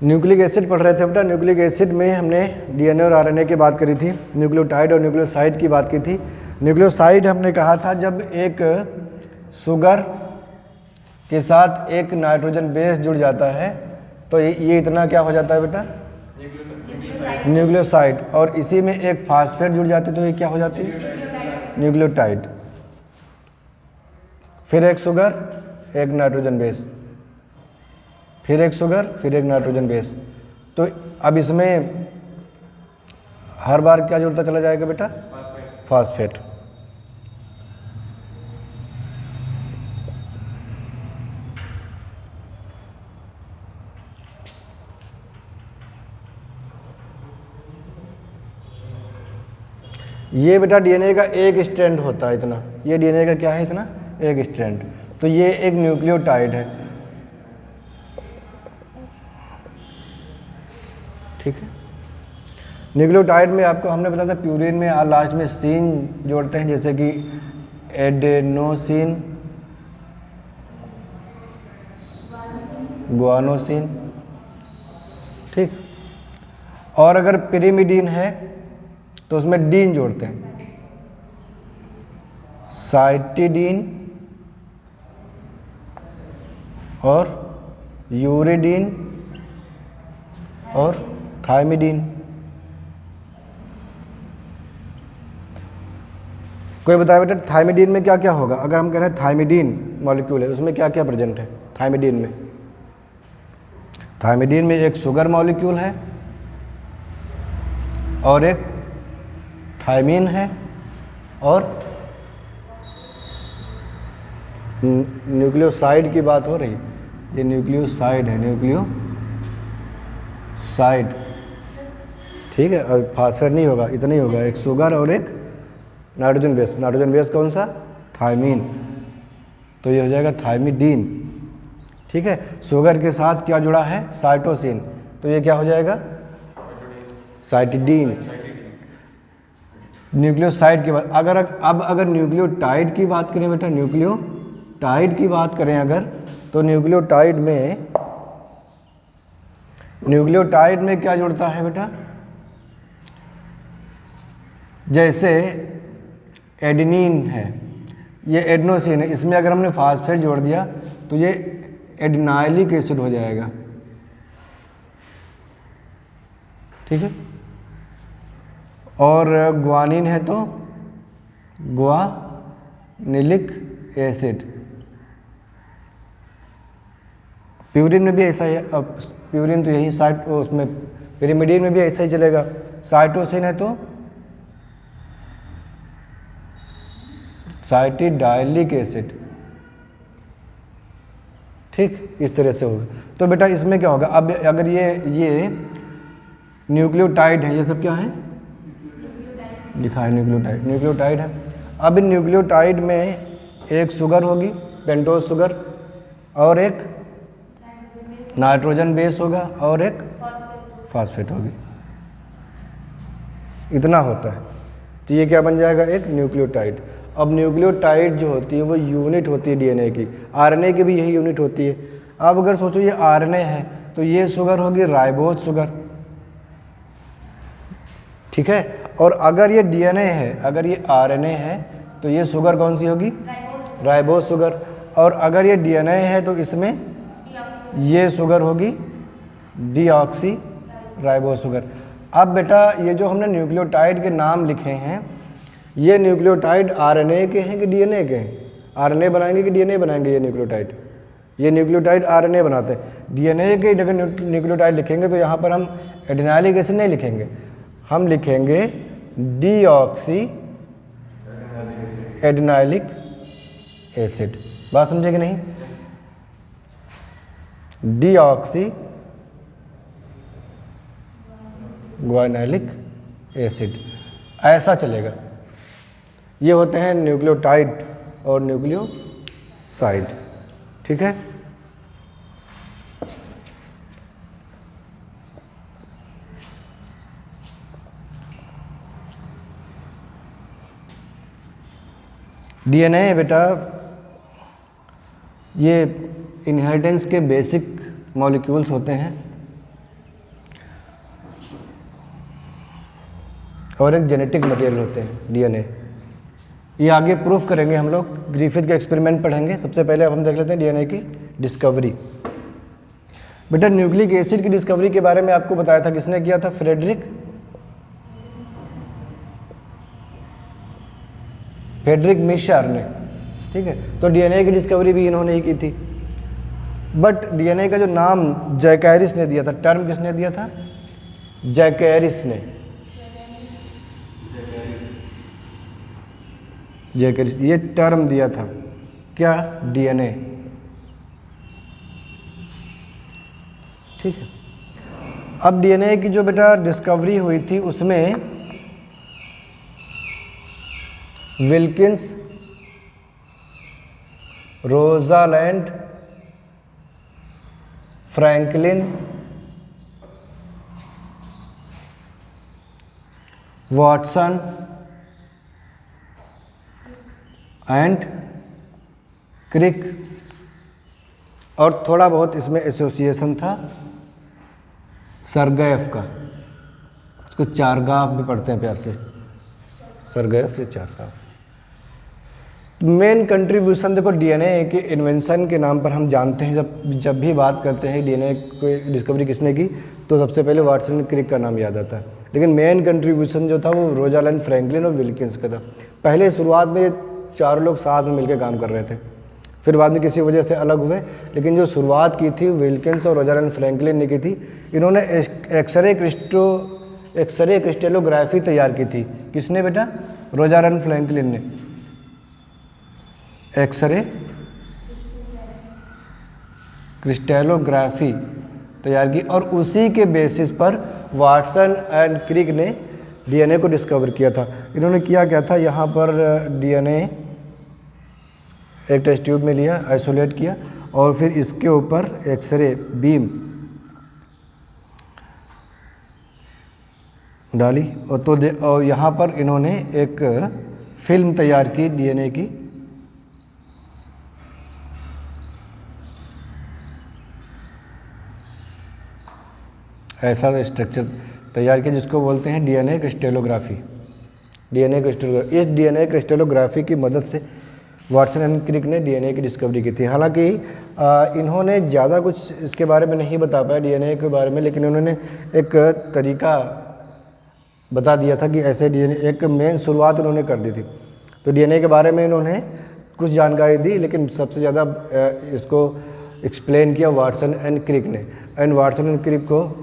Nucleic acid पढ़ रहे थे बेटा। न्यूक्लिक एसिड में हमने डीएनए और आरएनए की बात करी थी, न्यूक्लियोटाइड और न्यूक्लियोसाइड की बात की थी। न्यूक्लियोसाइड हमने कहा था जब एक शुगर के साथ एक नाइट्रोजन बेस जुड़ जाता है तो ये इतना क्या हो जाता है बेटा, न्यूक्लियोसाइड। और इसी में एक फास्फेट जुड़ जाती है तो ये क्या हो जाती है, न्यूक्लियोटाइड। फिर एक शुगर, एक नाइट्रोजन बेस, फिर एक शुगर, फिर एक नाइट्रोजन बेस। तो अब इसमें हर बार क्या जुड़ता चला जाएगा बेटा, फास्फेट। ये बेटा डीएनए का एक स्ट्रैंड होता है इतना, ये डीएनए का क्या है इतना, एक स्ट्रैंड। तो ये एक न्यूक्लियोटाइड है, ठीक है। न्यूक्लियोटाइड में आपको हमने बताया था प्यूरिन में लास्ट में सीन जोड़ते हैं, जैसे कि एडेनोसिन, गुआनोसिन, ठीक। और अगर पिरिमिडीन है तो उसमें डीन जोड़ते हैं, साइटिडीन और यूरिडीन और थायमिडीन। कोई बताया बेटा थायमिडीन में क्या क्या होगा। अगर हम कह रहे हैं थायमिडीन मॉलिक्यूल है, उसमें क्या क्या प्रेजेंट है थायमिडीन में। थायमिडीन में एक शुगर मॉलिक्यूल है और एक थायमीन है और न्यूक्लियोसाइड की बात हो रही, ये न्यूक्लियोसाइड है, न्यूक्लियोसाइड, ठीक है। और फास्फेट नहीं होगा, इतना ही होगा, एक शुगर और एक नाइट्रोजन बेस। नाइट्रोजन बेस कौन सा, थायमीन, तो ये हो जाएगा थायमिडीन, ठीक है। शुगर के साथ क्या जुड़ा है, साइटोसिन, तो ये क्या हो जाएगा, साइटिडीन। न्यूक्लियोसाइड के बाद अगर न्यूक्लियोटाइड की बात करें बेटा, न्यूक्लियोटाइड की बात करें अगर, तो न्यूक्लियोटाइड में क्या जुड़ता है बेटा, जैसे एडेनिन है, ये एडेनोसिन है, इसमें अगर हमने फास्फेट जोड़ दिया तो ये एडिनाइलिक एसिड हो जाएगा, ठीक है। और ग्वानिन है तो ग्वानिलिक एसिड। प्यूरिन में भी ऐसा ही है, अब प्यूरिन तो यही साइट, उसमें पिरिमिडीन में भी ऐसा ही चलेगा। साइटोसिन है तो साइटिडाइलिक एसिड, ठीक, इस तरह से होगा। तो बेटा इसमें क्या होगा, अब अगर ये न्यूक्लियोटाइड है, ये सब क्या है, लिखा है न्यूक्लियोटाइड है। अब इन न्यूक्लियोटाइड में एक शुगर होगी, पेंटोज शुगर, और एक नाइट्रोजन बेस होगा और एक फास्फेट होगी, इतना होता है। तो ये क्या बन जाएगा, एक न्यूक्लियोटाइड। अब न्यूक्लियोटाइड जो होती है वो यूनिट होती है डीएनए की, आरएनए की भी यही यूनिट होती है। अब अगर सोचो ये आरएनए है तो ये शुगर होगी राइबोज शुगर, ठीक है। और अगर ये डीएनए है, अगर ये आरएनए है तो ये शुगर कौन सी होगी, राइबोज शुगर। और अगर ये डीएनए है तो इसमें ये शुगर होगी डीऑक्सी राइबोज शुगर। अब बेटा ये जो हमने न्यूक्लियोटाइड के नाम लिखे हैं, ये न्यूक्लियोटाइड आरएनए के हैं कि डीएनए के हैं, आरएनए बनाएंगे कि डीएनए बनाएंगे, ये न्यूक्लियोटाइड आरएनए बनाते हैं। डीएनए के जगह न्यूक्लियोटाइड लिखेंगे तो यहाँ पर हम एडिनाइलिक एसिड नहीं लिखेंगे, हम लिखेंगे डीऑक्सी एडिनाइलिक एसिड। बात समझे कि नहीं, डीऑक्सी ग्वानिलिक एसिड, ऐसा चलेगा। ये होते हैं न्यूक्लियोटाइड और न्यूक्लियोसाइड, ठीक है। डीएनए बेटा ये इनहेरिटेंस के बेसिक मॉलिक्यूल्स होते हैं, और एक जेनेटिक मटेरियल होते हैं डीएनए। ये आगे प्रूफ करेंगे हम लोग, ग्रिफिथ के एक्सपेरिमेंट पढ़ेंगे। सबसे पहले अब हम देख लेते हैं डीएनए की डिस्कवरी। बेटा न्यूक्लिक एसिड की डिस्कवरी के बारे में आपको बताया था, किसने किया था? फ्रेडरिक मिशार ने। ठीक है, तो डीएनए की डिस्कवरी भी इन्होंने ही की थी। बट डीएनए का जो नाम जैकैरिस ने दिया था, टर्म किसने दिया था? जैकैरिस ने। जैकैरिस ये टर्म दिया था, क्या? डीएनए। ठीक है, अब डीएनए की जो बेटा डिस्कवरी हुई थी उसमें Wilkins, Rosalind, Franklin, Watson and Crick, और थोड़ा बहुत इसमें एसोसिएशन था सरगैफ का। उसको चारगाफ भी पढ़ते हैं प्यार से, सरगैफ से चारगाफ। मेन कंट्रीब्यूशन देखो डीएनए के इन्वेंशन के नाम पर हम जानते हैं, जब भी बात करते हैं डीएनए को डिस्कवरी किसने की, तो सबसे पहले वाटसन क्रिक का नाम याद आता है। लेकिन मेन कंट्रीब्यूशन जो था वो रोजालैंड, फ्रैंकलिन और विल्किंस का था। पहले शुरुआत में ये चारों लोग साथ में मिलकर काम कर रहे थे, फिर बाद में किसी वजह से अलग हुए, लेकिन जो शुरुआत की थी विल्किंस और रोजालैंड फ्रैंकलिन ने की थी। इन्होंने एक्सरे क्रिस्टेलोग्राफी तैयार की थी। किसने बेटा? रोजालैंड फ्रैंकलिन ने एक्सरे क्रिस्टेलोग्राफी तैयार की, और उसी के बेसिस पर वाटसन एंड क्रिक ने डीएनए को डिस्कवर किया था। इन्होंने किया क्या था, यहाँ पर डीएनए एक टेस्ट ट्यूब में लिया, आइसोलेट किया, और फिर इसके ऊपर एक्सरे बीम डाली, और यहाँ पर इन्होंने एक फिल्म तैयार की डीएनए की। ऐसा स्ट्रक्चर तैयार किया जिसको बोलते हैं डीएनए क्रिस्टेलोग्राफी। इस डीएनए क्रिस्टेलोग्राफी की मदद से वाटसन एंड क्रिक ने डीएनए की डिस्कवरी की थी। हालांकि इन्होंने ज़्यादा कुछ इसके बारे में नहीं बता पाया डीएनए के बारे में, लेकिन उन्होंने एक तरीका बता दिया था कि ऐसे डीएनए, एक मेन शुरुआत उन्होंने कर दी थी। तो डीएनए के बारे में इन्होंने कुछ जानकारी दी, लेकिन सबसे ज़्यादा इसको एक्सप्लेन किया वाटसन एंड क्रिक ने। एंड वाटसन एंड क्रिक को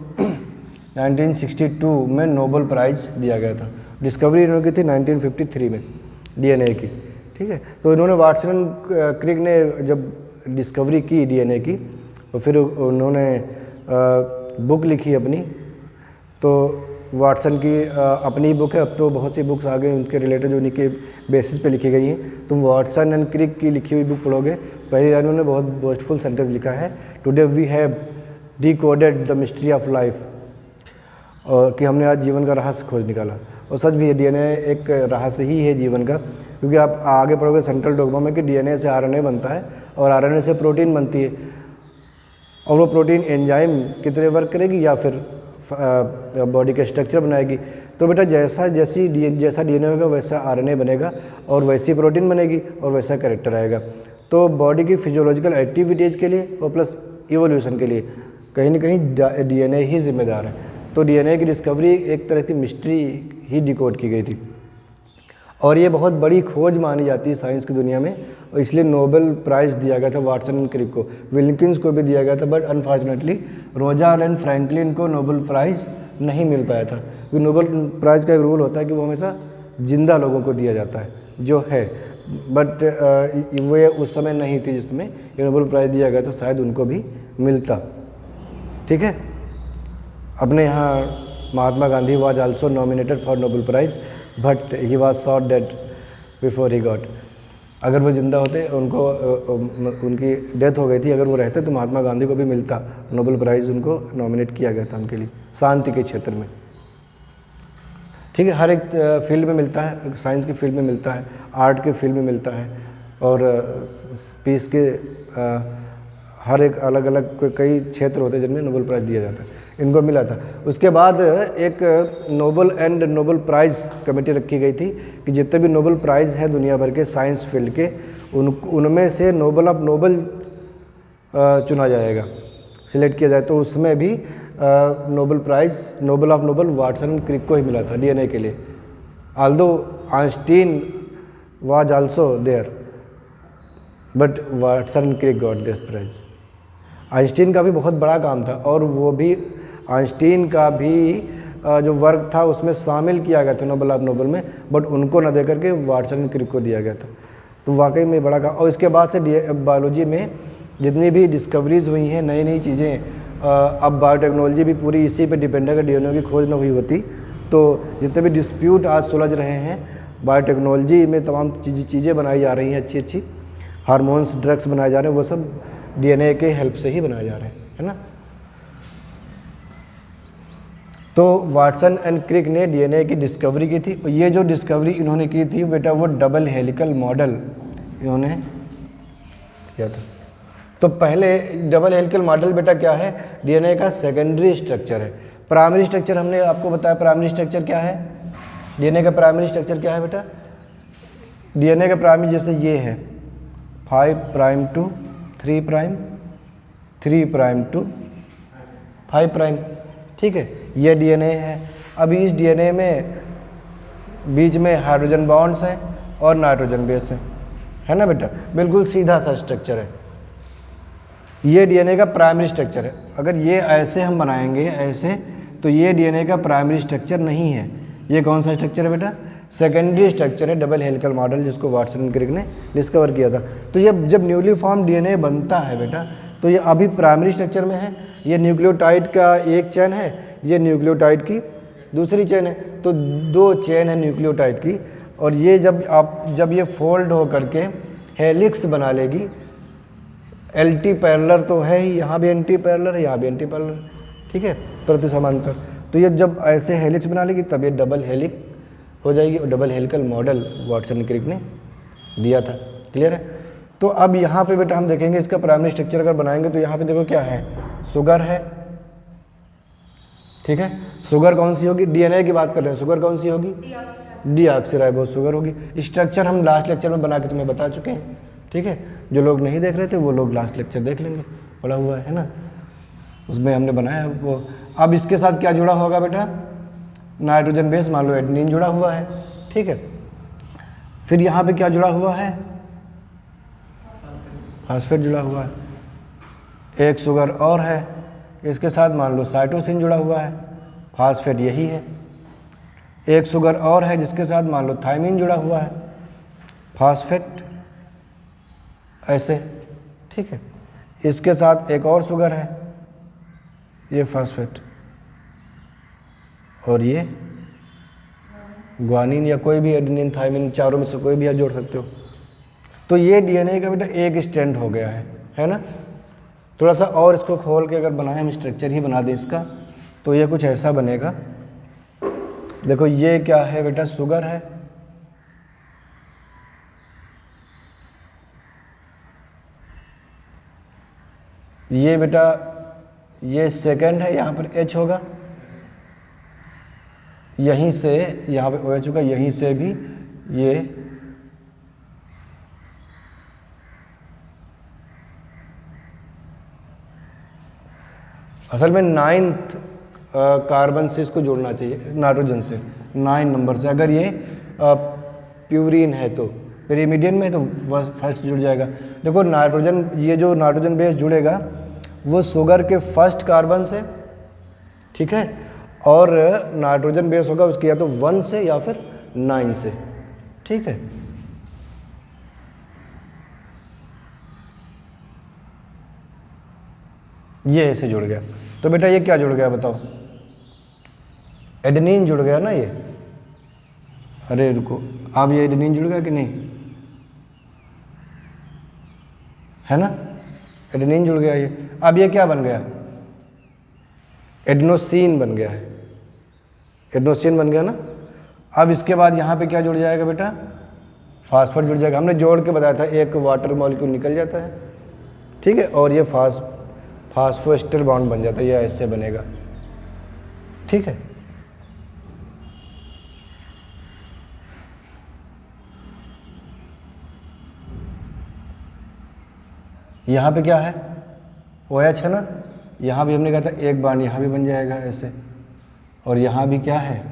1962 में नोबेल प्राइज़ दिया गया था। डिस्कवरी इन्होंने की थी 1953 में डीएनए की। ठीक है, तो इन्होंने वाटसन एंड क्रिक ने जब डिस्कवरी की डीएनए की, तो फिर उन्होंने बुक लिखी अपनी। तो वाटसन की अपनी बुक है, अब तो बहुत सी बुक्स आ गई उनके रिलेटेड जो उन्हीं के बेसिस पे लिखी गई हैं। तुम वाटसन एंड क्रिक की लिखी हुई बुक पढ़ोगे, पहली लाइन उन्होंने बहुत बोस्टफुल सेंटेंस लिखा है, today we have decoded the mystery of life, और कि हमने आज जीवन का रहस्य खोज निकाला। और सच भी है, डीएनए एक रहस्य ही है जीवन का, क्योंकि आप आगे पढ़ोगे सेंट्रल डोग्मा में कि डीएनए से आरएनए बनता है और आरएनए से प्रोटीन बनती है, और वो प्रोटीन एंजाइम की तरह वर्क करेगी या फिर बॉडी का स्ट्रक्चर बनाएगी। तो बेटा जैसा डीएनए होगा वैसा आरएनए बनेगा, और वैसी प्रोटीन बनेगी और वैसा कैरेक्टर आएगा। तो बॉडी की फिजियोलॉजिकल एक्टिविटीज़ के लिए और प्लस इवोल्यूशन के लिए कहीं ना कहीं डीएनए ही जिम्मेदार है। तो डीएनए की डिस्कवरी एक तरह की मिस्ट्री ही डिकोड की गई थी, और ये बहुत बड़ी खोज मानी जाती है साइंस की दुनिया में, और इसलिए नोबेल प्राइज़ दिया गया था वाटसन एंड क्रिक को। विल्किंस को भी दिया गया था, बट अनफॉर्चुनेटली रोजालैंड फ्रैंकलिन को नोबेल प्राइज़ नहीं मिल पाया था, क्योंकि नोबेल प्राइज़ का एक रूल होता है कि वो हमेशा जिंदा लोगों को दिया जाता है जो है। बट वो उस समय नहीं थी जिसमें ये नोबेल प्राइज़ दिया गया, तो शायद उनको भी मिलता। ठीक है, अपने यहाँ Mahatma Gandhi was also nominated for Nobel prize, but he was shot dead before he got. अगर वो जिंदा होते, उनको उनकी डेथ हो गई थी, अगर वो रहते तो महात्मा गांधी को भी मिलता नोबेल प्राइज़, उनको नॉमिनेट किया गया था उनके लिए शांति के क्षेत्र में। ठीक है, हर एक फील्ड में मिलता है, साइंस की फील्ड में मिलता है, आर्ट के फील्ड में मिलता है, और पीस के हर एक अलग अलग कई क्षेत्र होते हैं जिनमें नोबेल प्राइज़ दिया जाता है, इनको मिला था। उसके बाद एक Nobel and Nobel prize committee रखी गई थी कि जितने भी नोबेल प्राइज़ हैं दुनिया भर के साइंस फील्ड के, उनमें से नोबेल ऑफ नोबेल चुना जाएगा, सिलेक्ट किया जाए। तो उसमें भी Nobel prize Nobel of Nobel Watson and Crick को ही मिला था डीएनए के लिए। Although Einstein was also there, but Watson and Crick got this prize. Einstein का भी बहुत बड़ा काम था, और वो भी आइंस्टीन का भी जो वर्क था उसमें शामिल किया गया था नोबेल ऑफ नोबेल में, बट उनको न दे करके वाटसन एंड क्रिक को दिया गया था। तो वाकई में बड़ा काम। और इसके बाद से बायोलॉजी में जितनी भी डिस्कवरीज हुई हैं, नई नई चीज़ें, अब बायोटेक्नोलॉजी भी पूरी इसी पे डिपेंड है। अगर डीएनए की खोज न हुई होती तो जितने भी डिस्प्यूट आज सुलझ रहे हैं, बायोटेक्नोलॉजी में तमाम चीज़ें बनाई जा रही हैं, अच्छी अच्छी हार्मोन्स, ड्रग्स बनाए जा रहे हैं, वो सब डीएनए के हेल्प से ही बनाए जा रहे हैं, है ना। तो वाटसन एंड क्रिक ने डीएनए की डिस्कवरी की थी। ये जो डिस्कवरी इन्होंने की थी बेटा, वो डबल हेलिकल मॉडल इन्होंने किया था। तो पहले डबल हेलिकल मॉडल बेटा क्या है, डीएनए का सेकेंडरी स्ट्रक्चर है। प्राइमरी स्ट्रक्चर हमने आपको बताया, प्राइमरी स्ट्रक्चर क्या है, डीएनए का प्राइमरी स्ट्रक्चर क्या है बेटा। डीएनए का प्राइमरी जैसे ये है 5 prime to 3 prime, 3 prime to 5 prime, ठीक है, ये डीएनए है। अभी इस डीएनए में बीच में हाइड्रोजन बॉन्ड्स हैं और नाइट्रोजन बेस है ना बेटा, बिल्कुल सीधा सा स्ट्रक्चर है। ये डीएनए का प्राइमरी स्ट्रक्चर है। अगर ये ऐसे हम बनाएंगे ऐसे, तो ये डीएनए का प्राइमरी स्ट्रक्चर नहीं है। ये कौन सा स्ट्रक्चर है बेटा, सेकेंडरी स्ट्रक्चर है, डबल हेलिकल मॉडल, जिसको वाटसन एंड क्रिक ने डिस्कवर किया था। तो ये जब न्यूली फॉर्म डीएनए बनता है बेटा, तो ये अभी प्राइमरी स्ट्रक्चर में है। ये न्यूक्लियोटाइड का एक चेन है, ये न्यूक्लियोटाइड की दूसरी चेन है, तो 2 चेन है न्यूक्लियोटाइड की। और ये जब ये फोल्ड हो करके हेलिक्स बना लेगी, एंटी पैरेलल तो है ही, यहाँ भी एंटी पैरेलल है, यहाँ भी एंटी पैरेलल, ठीक है, प्रति समांतर। तो ये जब ऐसे हेलिक्स बना लेगी तब ये डबल हेलिक हो जाएगी, और double helical model Watson and Crick ने दिया था। क्लियर है। तो अब यहाँ पे बेटा हम देखेंगे इसका प्राइमरी स्ट्रक्चर अगर बनाएंगे तो यहाँ पे देखो क्या है, शुगर है, ठीक है। शुगर कौन सी होगी, डीएनए की बात कर रहे हैं, शुगर कौन सी होगी, डीऑक्सीराइबोस शुगर होगी। स्ट्रक्चर हम लास्ट लेक्चर में बना के तुम्हें बता चुके हैं, ठीक है। जो लोग नहीं देख रहे थे वो लोग लास्ट लेक्चर देख लेंगे, पड़ा हुआ है ना, उसमें हमने बनाया वो। अब इसके साथ क्या जुड़ा होगा बेटा, नाइट्रोजन बेस, मान लो एडेनिन जुड़ा हुआ है, ठीक है। फिर यहाँ पे क्या जुड़ा हुआ है, फास्फेट जुड़ा हुआ है। एक शुगर और है, इसके साथ मान लो साइटोसिन जुड़ा हुआ है, फास्फेट यही है। एक शुगर और है जिसके साथ मान लो थायमिन जुड़ा हुआ है, फास्फेट ऐसे, ठीक है। इसके साथ एक और शुगर है, ये फास्फेट, और ये ग्वानिन या कोई भी एडेनिन, थायमिन, चारों में से कोई भी आप जोड़ सकते हो। तो ये डीएनए का बेटा एक स्ट्रैंड हो गया है ना। थोड़ा सा और इसको खोल के अगर बनाए, हम स्ट्रक्चर ही बना दें इसका, तो ये कुछ ऐसा बनेगा। देखो ये क्या है बेटा, शुगर है, ये बेटा ये सेकंड है, यहाँ पर H होगा, यहीं से यहाँ पे OH होगा, यहीं से भी ये असल में 9th कार्बन से इसको जोड़ना चाहिए, नाइट्रोजन से 9 नंबर से। अगर ये प्यूरिन है तो, फिर ये मीडियन में है तो फर्स्ट जुड़ जाएगा। देखो नाइट्रोजन, ये जो नाइट्रोजन बेस जुड़ेगा वो शुगर के फर्स्ट कार्बन से, ठीक है, और नाइट्रोजन बेस होगा उसके या तो 1 से या फिर 9 से, ठीक है। ये ऐसे जुड़ गया। तो बेटा ये क्या जुड़ गया बताओ, एडेनिन जुड़ गया ना ये। अरे रुको, अब ये एडेनिन जुड़ गया कि नहीं, है ना, एडेनिन जुड़ गया ये। अब ये क्या बन गया, एडेनोसिन बन गया है, एडेनोसिन बन गया ना। अब इसके बाद यहाँ पे क्या जुड़ जाएगा बेटा, फास्फेट जुड़ जाएगा। हमने जोड़ के बताया था, एक वाटर मॉलिक्यूल निकल जाता है, ठीक है, और ये फास्फोएस्टर बॉन्ड बन जाता है, ये ऐसे बनेगा। ठीक है, यहाँ पे क्या है, OH है ना, यहाँ भी हमने कहा था एक बॉन्ड यहाँ भी बन जाएगा ऐसे, और यहाँ भी क्या है,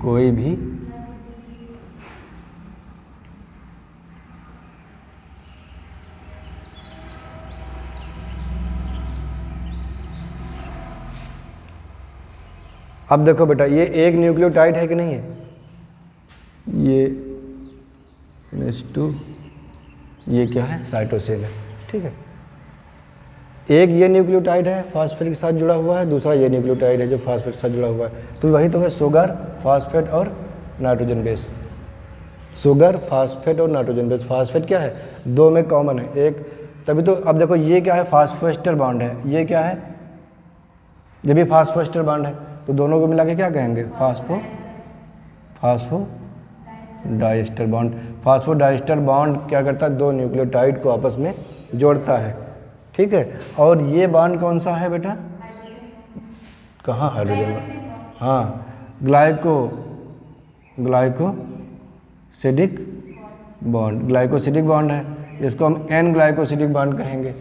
कोई भी अब देखो बेटा, ये एक न्यूक्लियोटाइड है कि नहीं है, ये NH2, ये क्या है, साइटोसिन है। ठीक है, एक ये न्यूक्लियोटाइड है फास्फेट के साथ जुड़ा हुआ है, दूसरा ये न्यूक्लियोटाइड है जो फास्फेट के साथ जुड़ा हुआ है। तो वही तो है शुगर, फास्फेट और नाइट्रोजन बेस। शुगर, फास्फेट और नाइट्रोजन बेस। फास्फेट क्या है, दो में कॉमन है एक, तभी तो। अब देखो ये क्या है, फास्फोएस्टर बॉन्ड है, ये क्या है, ये भी फास्फोएस्टर बॉन्ड है, तो दोनों को मिला के क्या कहेंगे, फास्फोडाइएस्टर बॉन्ड। फास्फोडाइएस्टर बॉन्ड क्या करता है, दो न्यूक्लियोटाइड को आपस में जोड़ता है। ठीक है, और ये बॉन्ड कौन सा है बेटा, कहाँ हाइड्रोजन, हाँ, ग्लाइकोसिडिक बॉन्ड है, इसको हम एन ग्लाइकोसिडिक बॉन्ड कहेंगे,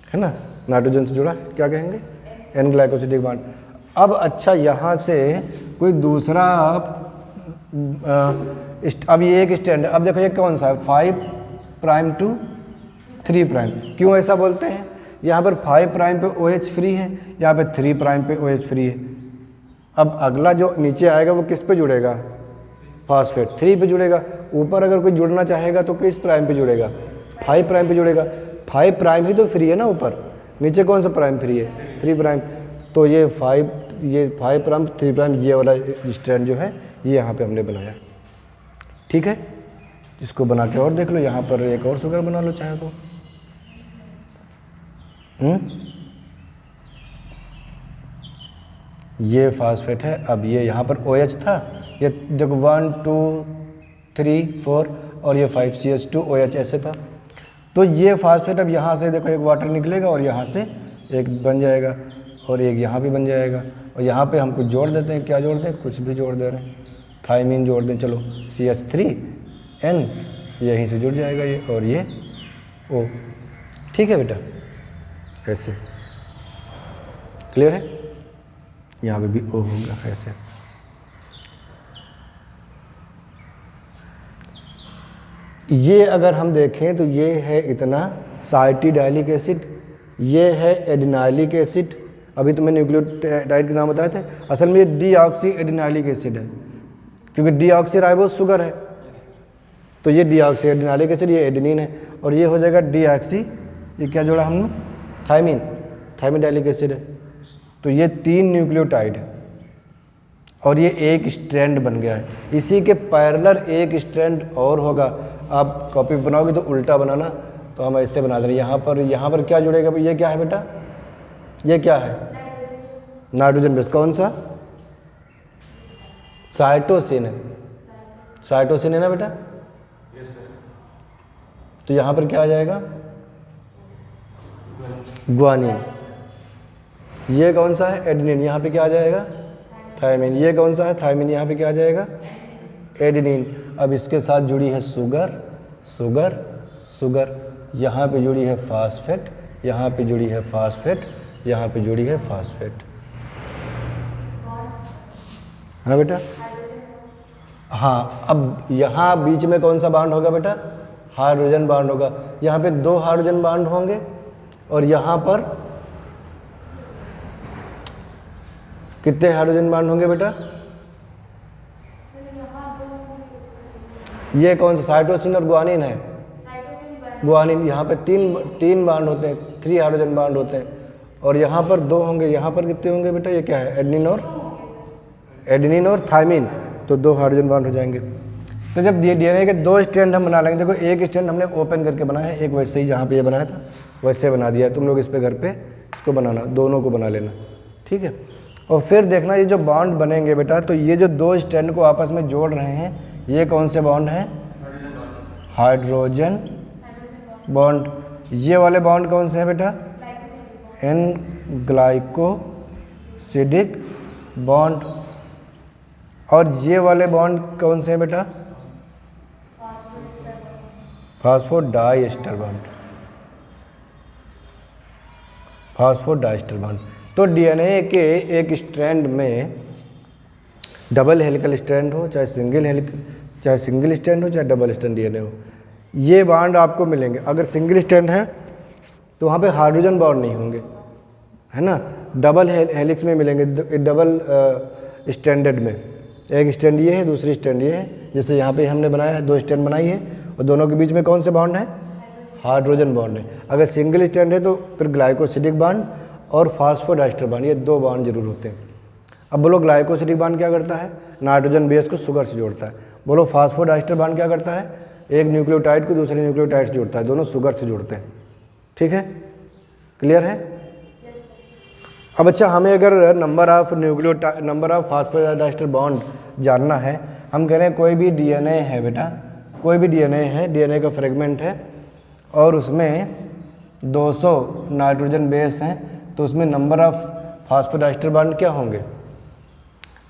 है ना, नाइट्रोजन से जुड़ा है, क्या कहेंगे, एन ग्लाइकोसिडिक बॉन्ड। अब अच्छा, यहाँ से कोई दूसरा अब ये एक स्टैंड है, अब देखो ये कौन सा है, 5 प्राइम टू 3 प्राइम। क्यों ऐसा बोलते हैं, यहाँ पर 5 प्राइम पे OH फ्री है, यहाँ पे 3 प्राइम पे OH फ्री है। अब अगला जो नीचे आएगा वो किस पे जुड़ेगा, फास्फेट 3 पे जुड़ेगा। ऊपर अगर कोई जुड़ना चाहेगा तो किस प्राइम पे जुड़ेगा, 5 प्राइम पे जुड़ेगा। 5 प्राइम ही तो फ्री है ना ऊपर, नीचे कौन सा प्राइम फ्री है, 3 प्राइम। तो ये 5 प्राइम 3 प्राइम, ये वाला स्ट्रैंड जो है ये यहाँ पे हमने बनाया। ठीक है, इसको बना के और देख लो, यहाँ पर एक और शुगर बना लो चाहे तो। ये फास्फेट है, अब ये यहाँ पर OH था, ये देखो 1 2 3 4 और ये 5 CH2 OH ऐसे था। तो ये फास्फेट अब यहाँ से देखो एक वाटर निकलेगा और यहाँ से एक बन जाएगा और एक यहाँ भी बन जाएगा, और यहाँ पे हम कुछ जोड़ देते हैं, क्या जोड़ दें, कुछ भी जोड़ दे रहे हैं, थाइमीन जोड़ दें, चलो CH3N, यहीं से जुड़ जाएगा ये, और ये O। ठीक है बेटा, ऐसे क्लियर है, यहाँ पे भी O होगा ऐसे। ये अगर हम देखें तो ये है इतना साइटिडाइलिक एसिड, ये है एडिनाइलिक एसिड। अभी तो मैंने न्यूक्लियोटाइड के नाम बताए थे, असल में ये डीऑक्सी एडिनाइलिक एसिड है, क्योंकि डीऑक्सी राइबोस शुगर है, तो ये डीऑक्सी एडिनाइलिक एसिड, ये एडेनिन है, और ये हो जाएगा डीऑक्सी, ये क्या जोड़ा हमने, थाइमिडाइलिक एसिड है। तो ये 3 न्यूक्लियोटाइड है और ये एक स्ट्रैंड बन गया है। इसी के पैरेलल एक स्ट्रैंड और होगा, आप कॉपी बनाओगे तो उल्टा बनाना, तो हम ऐसे बना दे रहे हैं। यहाँ पर क्या जुड़ेगा, ये क्या है बेटा, ये क्या है, नाइट्रोजन बेस। कौन सा, साइटोसिन है, साइटोसिन है ना बेटा। तो यहाँ पर क्या आ जाएगा, ग्वानिन। ये कौन सा है, एडेनिन, यहाँ पे क्या आ जाएगा, थायमिन। ये कौन सा है, थायमिन, यहाँ पे क्या आ जाएगा, एडेनिन। अब इसके साथ जुड़ी है शुगर, यहाँ पे जुड़ी है फास्फेट, यहाँ पे जुड़ी है फास्फेट, यहाँ पे जुड़ी है फास्फेट, है ना बेटा। हाँ, अब यहाँ बीच में कौन सा बॉन्ड होगा बेटा, हाइड्रोजन बॉन्ड होगा। यहाँ पे 2 हाइड्रोजन बॉन्ड होंगे और यहाँ पर कितने हाइड्रोजन बॉन्ड होंगे बेटा, ये कौन सा, साइटोसिन और ग्वानिन है, ग्वानिन। यहाँ पे तीन बॉन्ड होते हैं, 3 हाइड्रोजन बॉन्ड होते हैं, और यहाँ पर 2 होंगे। यहाँ पर कितने होंगे बेटा, ये क्या है, एडेनिन और थायमिन, तो 2 हाइड्रोजन बॉन्ड हो जाएंगे। तो जब डीएनए के 2 स्ट्रैंड हम बना लेंगे, देखो एक स्ट्रैंड हमने ओपन करके बनाया है, एक वैसे ही जहाँ पे ये बनाया था वैसे बना दिया है। तुम लोग इस पे घर पे इसको बनाना, दोनों को बना लेना, ठीक है। और फिर देखना ये जो बॉन्ड बनेंगे बेटा, तो ये जो 2 स्ट्रैंड को आपस में जोड़ रहे हैं, ये कौन से बॉन्ड हैं, हाइड्रोजन बॉन्ड। ये वाले बॉन्ड कौन से हैं बेटा? N glycosidic bond. और ये वाले बॉन्ड कौन से हैं बेटा? Phosphodiester bond. Phosphodiester bond. तो डीएनए के एक स्ट्रैंड में डबल हेलिकल स्ट्रैंड हो, चाहे सिंगल स्ट्रैंड हो, चाहे डबल स्ट्रैंड डीएनए हो, ये बॉन्ड आपको मिलेंगे। अगर सिंगल स्ट्रैंड है तो वहाँ पे हाइड्रोजन बॉन्ड नहीं होंगे, है ना। डबल हेलिक्स में मिलेंगे, डबल स्ट्रैंडेड में। एक स्ट्रैंड ये है, दूसरी स्ट्रैंड ये है। जैसे यहाँ पे हमने बनाया है, 2 स्ट्रैंड बनाई है, और दोनों के बीच में कौन से बॉन्ड है? हाइड्रोजन बॉन्ड है। अगर सिंगल स्ट्रैंड है तो फिर ग्लाइकोसिडिक बॉन्ड और फास्फोडाइएस्टर बॉन्ड, ये 2 बॉन्ड जरूर होते हैं। अब बोलो ग्लाइकोसिडिक बॉन्ड क्या करता है? नाइट्रोजन बेस को शुगर से जोड़ता है। बोलो फास्फोडाइएस्टर बॉन्ड क्या करता है? एक न्यूक्लियोटाइड को दूसरे न्यूक्लियोटाइड से जोड़ता है, दोनों शुगर से जोड़ते हैं। ठीक है, क्लियर है? अब अच्छा, हमें अगर नंबर ऑफ फास्फोडाइएस्टर बॉन्ड जानना है, हम कह रहे हैं कोई भी डीएनए है बेटा, कोई भी डीएनए है, डीएनए का फ्रेगमेंट है और उसमें 200 नाइट्रोजन बेस हैं, तो उसमें नंबर ऑफ फास्फोडाइएस्टर बॉन्ड क्या होंगे?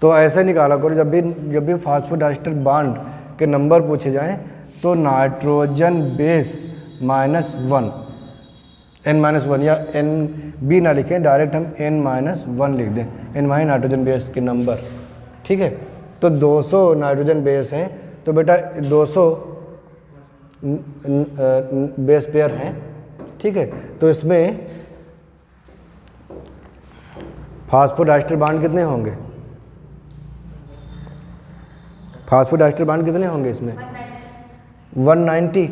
तो ऐसे निकाला करो, जब भी फास्फोडाइएस्टर बॉन्ड के नंबर पूछे जाएं तो नाइट्रोजन बेस -1, n-1, या n भी ना लिखें, डायरेक्ट हम n-1 लिख दें, n माइनस नाइट्रोजन बेस के नंबर। ठीक है, तो 200 नाइट्रोजन बेस हैं, तो बेटा 200 बेस पेयर हैं। ठीक है, तो इसमें फास्फोडाइएस्टर बॉन्ड कितने होंगे? फास्फोडाइएस्टर बॉन्ड कितने होंगे इसमें? 199।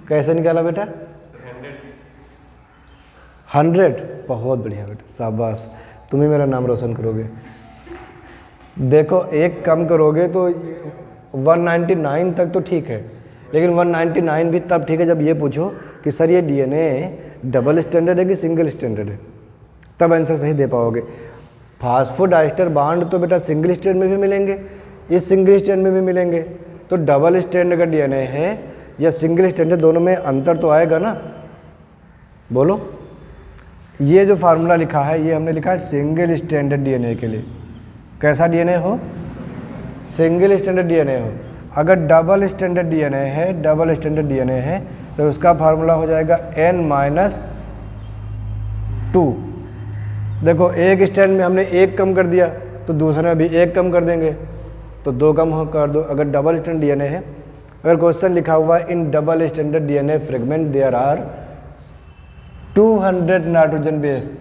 कैसे निकाला बेटा? 100। बहुत बढ़िया बेटा, शाबाश, तुम ही मेरा नाम रोशन करोगे। देखो, एक कम करोगे तो 199 तक तो ठीक है, लेकिन 199 भी तब ठीक है जब ये पूछो कि सर ये डीएनए डबल स्टैंडर्ड है कि सिंगल स्टैंडर्ड है, तब आंसर सही दे पाओगे। फास्फोडाइएस्टर बॉन्ड तो बेटा सिंगल स्ट्रैंड में भी मिलेंगे, इस सिंगल स्ट्रैंड में भी मिलेंगे, तो डबल स्ट्रैंड का डीएनए है या सिंगल स्ट्रैंड है, दोनों में अंतर तो आएगा ना। बोलो, ये जो फार्मूला लिखा है ये हमने लिखा है सिंगल स्ट्रैंडर्ड डीएनए के लिए। कैसा डीएनए हो? सिंगल स्ट्रैंडर्ड डीएनए हो। अगर डबल स्ट्रैंडर्ड डीएनए है तो उसका फार्मूला हो जाएगा n-2। देखो, एक स्ट्रैंड में हमने 1 कम कर दिया तो दूसरे में भी 1 कम कर देंगे, तो 2 कम कर दो। अगर डबल स्ट्रैंड डीएनए है, अगर क्वेश्चन लिखा हुआ है in double standard DNA fragment there are 200 nitrogen base,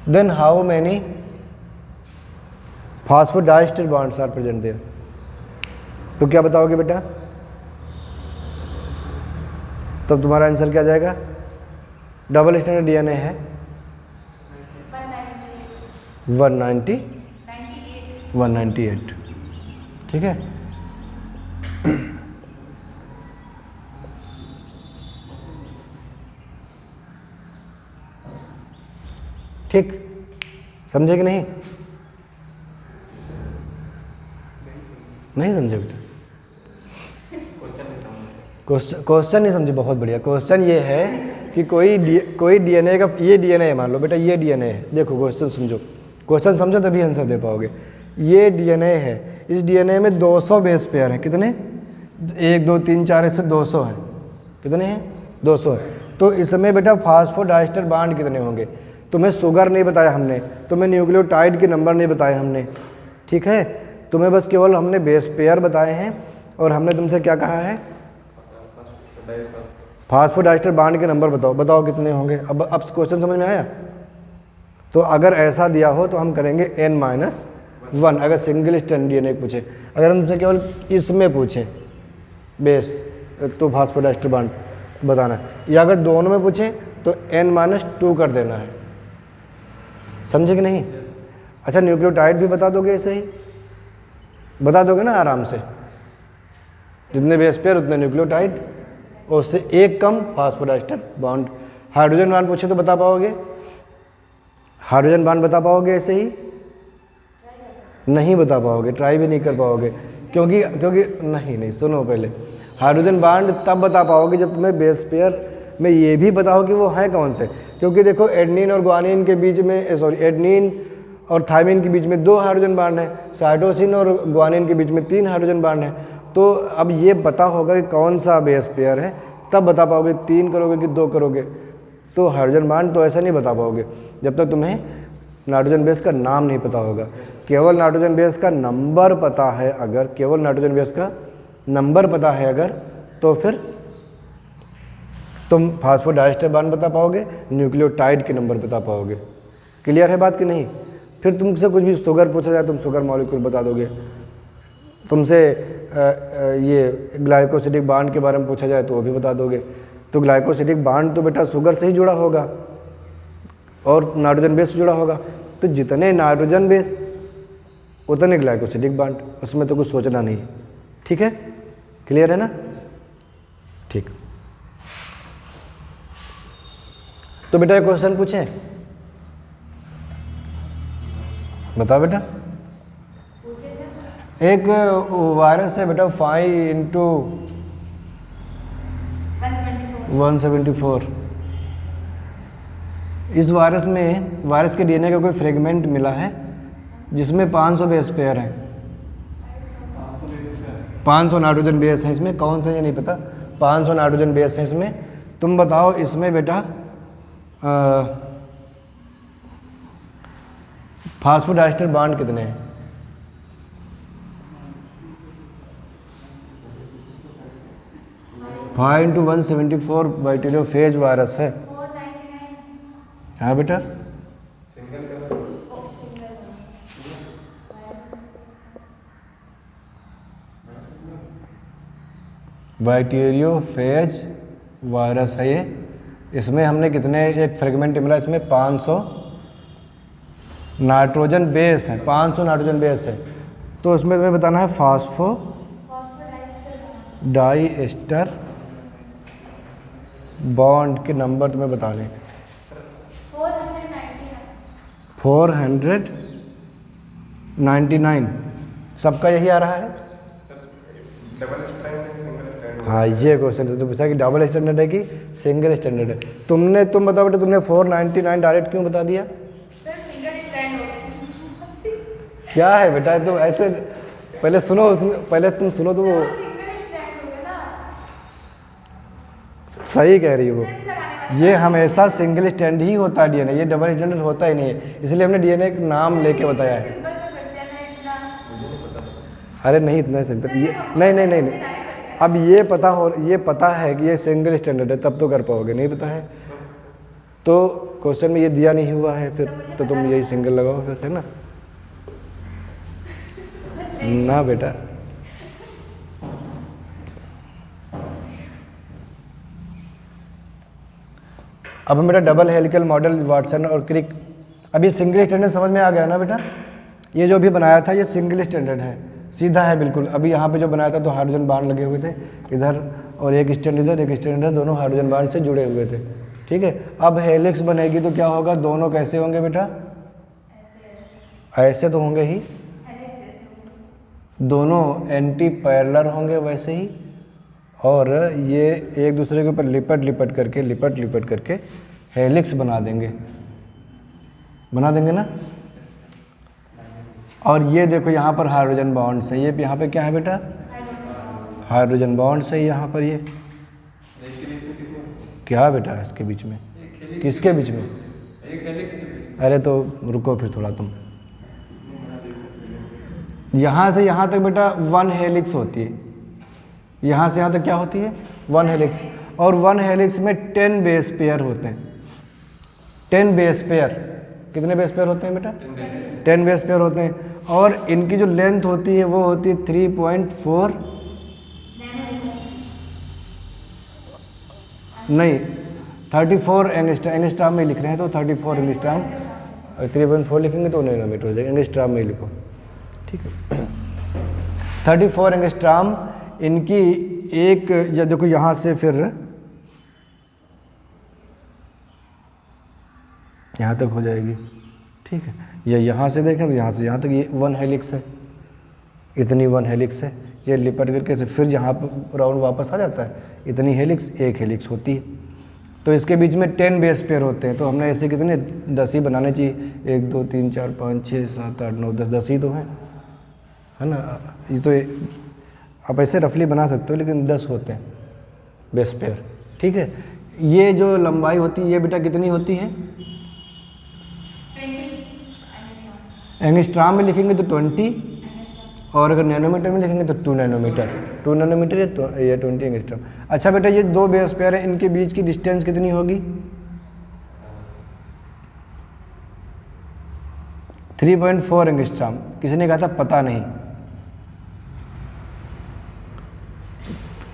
then how many phosphodiester bonds are present there? तो क्या बताओगे बेटा? तब तुम्हारा आंसर क्या जाएगा? डबल स्टैंडर्ड डीएनए है 198। ठीक है, ठीक, समझे कि नहीं? नहीं समझे बेटा? क्वेश्चन नहीं समझे? बहुत बढ़िया। क्वेश्चन ये है कि कोई डीएनए का, ये डीएनए है मान लो बेटा, ये डीएनए है। देखो, क्वेश्चन समझो तभी आंसर दे पाओगे। ये डीएनए है, इस डीएनए में 200 बेस पेयर हैं। कितने? 1 2 3 4 ऐसे 200 हैं। कितने हैं? 200 है। तो इसमें बेटा फास्फोडाइएस्टर बॉन्ड कितने होंगे? तुम्हें शुगर नहीं बताया हमने, तुम्हें न्यूक्लियोटाइड के नंबर नहीं बताए हमने, ठीक है। तुम्हें बस केवल हमने बेस पेयर बताए हैं और हमने तुमसे क्या कहा है? फास्फोडाइएस्टर बॉन्ड के नंबर बताओ कितने होंगे। अब क्वेश्चन समझ में आया? तो अगर ऐसा दिया हो तो हम करेंगे n-1, अगर सिंगल स्ट्रैंड डीएनए पूछे। अगर हम तुमसे केवल इसमें पूछें बेस, तो फास्फोडाइएस्टर बॉन्ड बताना है, या अगर दोनों में पूछें तो n-2 कर देना है। समझे कि नहीं? अच्छा, न्यूक्लियोटाइड भी बता दोगे? ऐसे ही बता दोगे ना आराम से, जितने बेस पेयर उतने न्यूक्लियोटाइड, और उससे 1 कम फास्फोडाइएस्टर बॉन्ड। हाइड्रोजन बॉन्ड पूछे तो बता पाओगे? हाइड्रोजन बॉन्ड बता पाओगे? ऐसे ही नहीं बता पाओगे, ट्राई भी नहीं कर पाओगे, क्योंकि नहीं, सुनो पहले। हाइड्रोजन बाड तब बता पाओगे जब तुम्हें बेस पेयर में ये भी बताओ कि वो हैं कौन से, क्योंकि देखो एडनिन और ग्वानिन के बीच में सॉरी एडनिन और थायमिन के बीच में 2 हाइड्रोजन बाड हैं, साइटोसिन और ग्वानिन के बीच में 3 हाइड्रोजन बाड हैं। तो अब ये पता होगा कि कौन सा बेस पेयर है, तब बता पाओगे 3 करोगे कि 2 करोगे। तो हाइड्रोजन बाड तो ऐसा नहीं बता पाओगे जब तक तुम्हें नाइट्रोजन बेस का नाम नहीं पता होगा। केवल नाइट्रोजन बेस का नंबर पता है अगर, केवल नाइट्रोजन बेस का नंबर पता है अगर, तो फिर तुम फास्फोडाइस्टर बाड बता पाओगे, न्यूक्लियोटाइड के नंबर बता पाओगे। क्लियर है बात कि नहीं? फिर तुमसे कुछ भी शुगर पूछा जाए तुम शुगर मॉलिक्यूल बता दोगे, तुमसे ये ग्लाइकोसिडिक बाड के बारे में पूछा जाए तो वो भी बता दोगे। तो ग्लाइकोसिडिक बाड तो बेटा शुगर से ही जुड़ा होगा और नाइट्रोजन बेस से जुड़ा होगा, तो जितने नाइट्रोजन बेस उतने ग्लाइकोसिडिक बाड, उसमें तो कुछ सोचना नहीं। ठीक है, क्लियर है ना? ठीक। तो बेटा एक क्वेश्चन पूछें, बताओ बेटा। एक वायरस है बेटा 5×174। इस वायरस में वायरस के डीएनए का कोई फ्रेगमेंट मिला है जिसमें 500 बेस पेयर हैं, 500 नाइट्रोजन बेस हैं इसमें, कौन सा ये नहीं पता, 500 नाइट्रोजन बेस हैं इसमें। तुम बताओ इसमें बेटा फास्फोडाइस्टर बाड कितने हैं? फाइव इंटू 174 बैक्टीरियोफेज वायरस है। हाँ बेटा, बैक्टीरियोफेज वायरस है ये। इसमें हमने कितने, एक फ्रेगमेंट मिला, इसमें 500 नाइट्रोजन बेस है, 500 नाइट्रोजन बेस है। तो उसमें तुम्हें बताना है फास्फोडाइस्टर बॉन्ड के नंबर तुम्हें बताने हैं। 499 सबका यही आ रहा है। हाँ ये क्वेश्चन तो पूछा कि डबल स्टैंडर्ड है कि सिंगल स्टैंडर्ड है। तुम बताओ बेटा, तुमने 499 डायरेक्ट क्यों बता दिया? क्या है बेटा, तुम ऐसे पहले सुनो, पहले तुम सुनो तो वो सही कह रही हो। ये हमेशा सिंगल स्टैंड ही होता है डीएनए, ये डबल स्टैंडर्ड होता ही नहीं है, इसलिए हमने डीएनए का नाम लेके बताया है। अरे नहीं इतना सिंपल, ये नहीं। अब ये पता है कि ये सिंगल स्टैंडर्ड है, तब तो कर पाओगे, नहीं पता है तो क्वेश्चन में ये दिया नहीं हुआ है, फिर तो तुम यही सिंगल लगाओ फिर, है ना? ना बेटा, अब मेरा डबल हेलिकल मॉडल वाटसन और क्रिक। अब ये सिंगल स्टैंडर्ड समझ में आ गया ना बेटा? ये जो भी बनाया था ये सिंगल स्टैंडर्ड है, सीधा है बिल्कुल। अभी यहाँ पे जो बनाया था तो हाइड्रोजन बांड लगे हुए थे इधर, और एक स्टैंड इधर एक स्टैंड इधर, दोनों हाइड्रोजन बांड से जुड़े हुए थे। ठीक है, अब हेलिक्स बनेगी तो क्या होगा, दोनों कैसे होंगे बेटा? ऐसे तो होंगे ही, दोनों एंटी पैरेलल होंगे वैसे ही, और ये एक दूसरे के ऊपर लिपट लिपट करके हेलिक्स बना देंगे ना। और ये देखो यहाँ पर हाइड्रोजन बॉन्ड्स है, ये यहाँ पे क्या है बेटा? हाइड्रोजन बॉन्ड्स है यहाँ पर। ये क्या बेटा है इसके बीच में? किसके बीच में? अरे तो रुको फिर थोड़ा, तुम यहाँ से यहाँ तक बेटा 1 हेलिक्स होती है, यहाँ से यहाँ तक क्या होती है? 1 हेलिक्स। और 1 हेलिक्स में 10 बेस पेयर होते हैं। 10 बेस पेयर, कितने बेस पेयर होते हैं बेटा? 10 बेस पेयर होते हैं। और इनकी जो लेंथ होती है वो होती है 3.4 नहीं 34 एंगस्ट्राम में लिख रहे हैं तो 34 एंगस्ट्राम, 3.4 लिखेंगे तो नैनोमीटर हो जाएगा, एंगस्ट्राम में लिखो। ठीक है, 34 एंगस्ट्राम इनकी एक, या देखो यहाँ से फिर यहाँ तक हो जाएगी। ठीक है, या यहाँ से देखें तो यहाँ से यहाँ तक ये 1 हेलिक्स है, इतनी 1 हेलिक्स है। ये लिपट करके से फिर यहाँ पर राउंड वापस आ जाता है, इतनी हेलिक्स एक हेलिक्स होती है। तो इसके बीच में 10 बेस पेयर होते हैं, तो हमने ऐसे कितने 10 ही बनाने चाहिए, 1 2 3 4 5 6 7 8 9 10, 10 ही तो हैं, है ना। ये तो आप ऐसे रफली बना सकते हो, लेकिन 10 होते हैं बेस पेयर, ठीक है। ये जो लंबाई होती है ये बेटा कितनी होती है, एंगस्ट्राम में लिखेंगे तो 20, और अगर नैनोमीटर में लिखेंगे तो 2 नैनोमीटर, 2 नैनोमीटर या 20 एंगस्ट्राम। अच्छा बेटा, ये 2 बेस पेयर है, इनके बीच की डिस्टेंस कितनी होगी, 3.4 एंगस्ट्राम। किसी ने कहा था पता नहीं,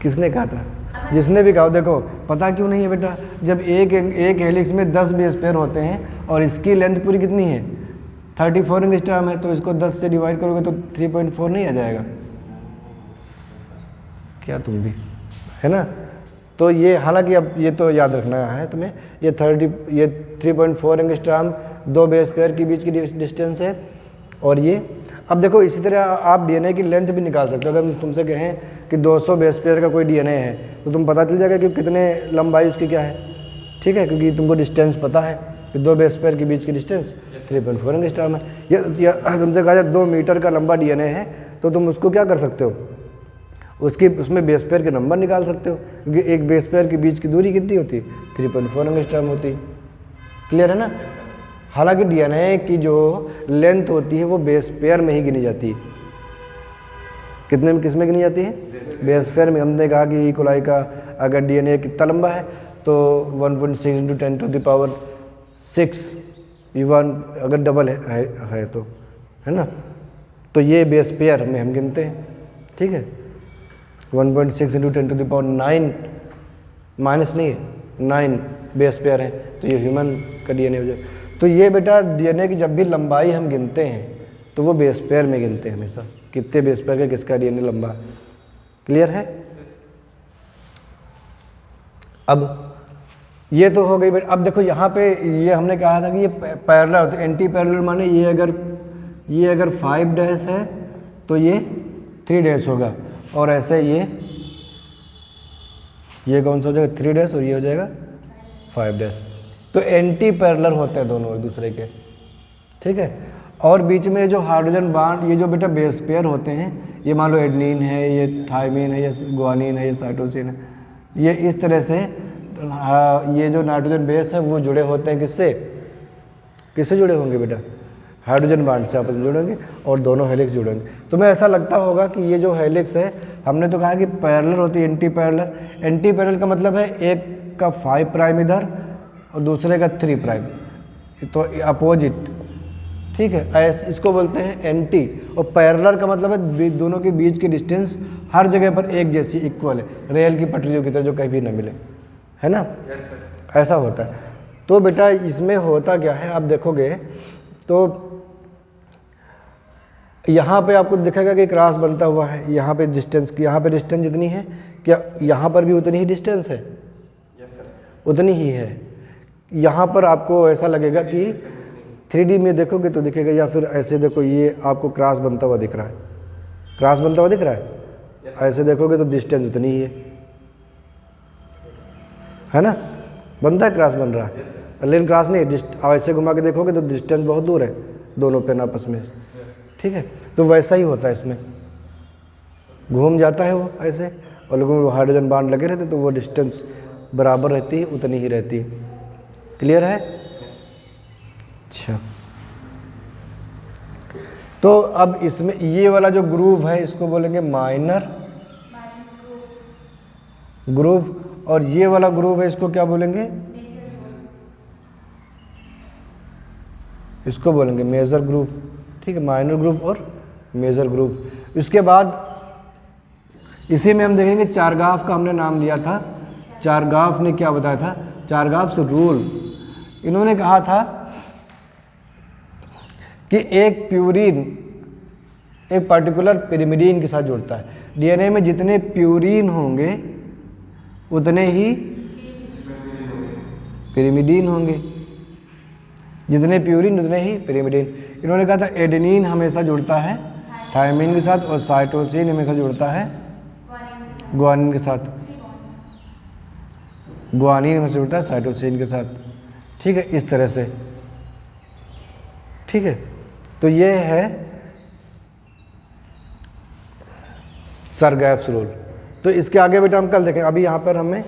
किसने कहा था, जिसने भी कहा। देखो पता क्यों नहीं है बेटा, जब एक हेलिक्स में 10 बेस पेयर होते हैं और इसकी लेंथ पूरी कितनी है 34 एंगस्ट्राम है, तो इसको 10 से डिवाइड करोगे तो 3.4 नहीं आ जाएगा क्या, तुम भी, है ना। तो ये हालांकि अब ये तो याद रखना है तुम्हें, ये 3.4 एंगस्ट्राम 2 बेस पेयर के बीच की डिस्टेंस है। और ये अब देखो इसी तरह आप डीएनए की लेंथ भी निकाल सकते हो। अगर तुमसे कहें कि 200 बेस पेयर का कोई डीएनए है तो तुम पता चल जाएगा कि कितने लंबाई उसकी क्या है, ठीक है, क्योंकि तुमको डिस्टेंस पता है कि 2 बेस पेयर के बीच की डिस्टेंस 3.4 एंगस्ट्राम है। या तुमसे कहा जाए 2 मीटर का लंबा डीएनए है तो तुम उसको क्या कर सकते हो, उसमें बेस पेयर के नंबर निकाल सकते हो, क्योंकि एक बेस पेयर के बीच की दूरी कितनी होती है 3.4 एंगस्ट्राम होती है। क्लियर है ना। हालांकि डीएनए की जो लेंथ होती है वो बेस पेयर में ही गिनी जाती है। कितने में, किस में गिनी जाती है, बेस पेयर में। हमने कहा कि ई कोलाई का अगर डीएनए कितना लंबा है तो 1.6 × 10⁻⁶, इवन अगर डबल है तो, है ना। तो ये बेस पेयर में हम गिनते हैं, ठीक है। 1.6 × 10⁹ माइनस नहीं है 9 बेस पेयर है, तो ये ह्यूमन का डीएनए हो जाए। तो ये बेटा डीएनए की जब भी लंबाई हम गिनते हैं तो वो बेस पेयर में गिनते हैं हमेशा, कितने बेस पेयर का किसका डीएनए लंबा। क्लियर है। अब ये तो हो गई बेटा। अब देखो यहाँ पे ये हमने कहा था कि ये पैरेलल होते हैं, एंटी पैरेलल माने ये अगर 5 डैश है तो ये 3 डैश होगा, और ऐसे ये कौन सा हो जाएगा 3 डैश और ये हो जाएगा 5 डैश। तो एंटी पैरेलल होते हैं दोनों एक दूसरे के, ठीक है। और बीच में जो हाइड्रोजन बॉन्ड, ये जो बेटा बेस पेयर होते हैं, ये मान लो एडेनिन है, ये थायमिन है, ये गुआनिन है, ये साइटोसिन है, ये इस तरह से ये जो नाइट्रोजन बेस है वो जुड़े होते हैं किससे जुड़े होंगे बेटा, हाइड्रोजन बॉन्ड से आपस में जुड़ेंगे और दोनों हेलिक्स जुड़ेंगे। तुम्हें ऐसा लगता होगा कि ये जो हेलिक्स है, हमने तो कहा कि पैरेलल होती है एंटी पैरेलल। एंटी पैरेलल का मतलब है एक का 5 प्राइम इधर और दूसरे का 3 प्राइम, तो अपोजिट, ठीक है। ऐसे इसको बोलते हैं एंटी। और पैरेलल का मतलब है दोनों के बीच की डिस्टेंस हर जगह पर एक जैसी इक्वल है, रेल की पटरियों की तरह जो कहीं भी न मिले, है ना। ऐसा होता है। तो बेटा इसमें होता क्या है, आप देखोगे तो यहाँ पे आपको दिखेगा कि क्रॉस बनता हुआ है, यहाँ पे डिस्टेंस जितनी है, क्या यहाँ पर भी उतनी ही डिस्टेंस है, उतनी ही है। यहाँ पर आपको ऐसा लगेगा कि 3D में देखोगे तो दिखेगा, या फिर ऐसे देखो ये आपको क्रॉस बनता हुआ दिख रहा है, क्रॉस बनता हुआ दिख रहा है, ऐसे देखोगे तो डिस्टेंस उतनी ही है ना, बनता है क्रॉस बन रहा है, लेकिन क्रॉस नहीं, ऐसे घुमा के देखोगे तो डिस्टेंस बहुत दूर है दोनों पेन आपस में, ठीक है। तो वैसा ही होता है, इसमें घूम जाता है वो ऐसे, और लोगों में हाइड्रोजन बॉन्ड लगे रहते तो वो डिस्टेंस बराबर रहती है, उतनी ही रहती है। क्लियर है। अच्छा, तो अब इसमें ये वाला जो ग्रूव है इसको बोलेंगे माइनर ग्रूव, और ये वाला ग्रूव है इसको क्या बोलेंगे, इसको बोलेंगे मेजर ग्रूव, ठीक है। माइनर ग्रूव और मेजर ग्रूव। इसके बाद इसी में हम देखेंगे चारगाफ का हमने नाम लिया था। चारगाफ ने क्या बताया था, चारगाफ से रूल, इन्होंने कहा था कि एक प्यूरिन एक पर्टिकुलर पिरिमिडीन के साथ जुड़ता है। डीएनए में जितने प्यूरिन होंगे उतने ही पिरिमिडीन होंगे, जितने प्यूरिन उतने ही पिरिमिडीन। इन्होंने कहा था एडेनिन हमेशा जुड़ता है थायमिन के साथ, और साइटोसिन हमेशा जुड़ता है ग्वानिन के साथ। ग्वानिन हमेशा जुड़ता है साइटोसिन के साथ। ठीक है, इस तरह से। ठीक है, तो ये है सरगैप्स रूल। तो इसके आगे बेटा हम कल देखेंगे। अभी यहाँ पर हमें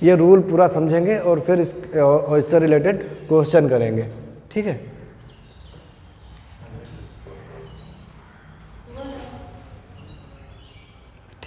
ये रूल पूरा समझेंगे और फिर इससे रिलेटेड क्वेश्चन करेंगे। ठीक है।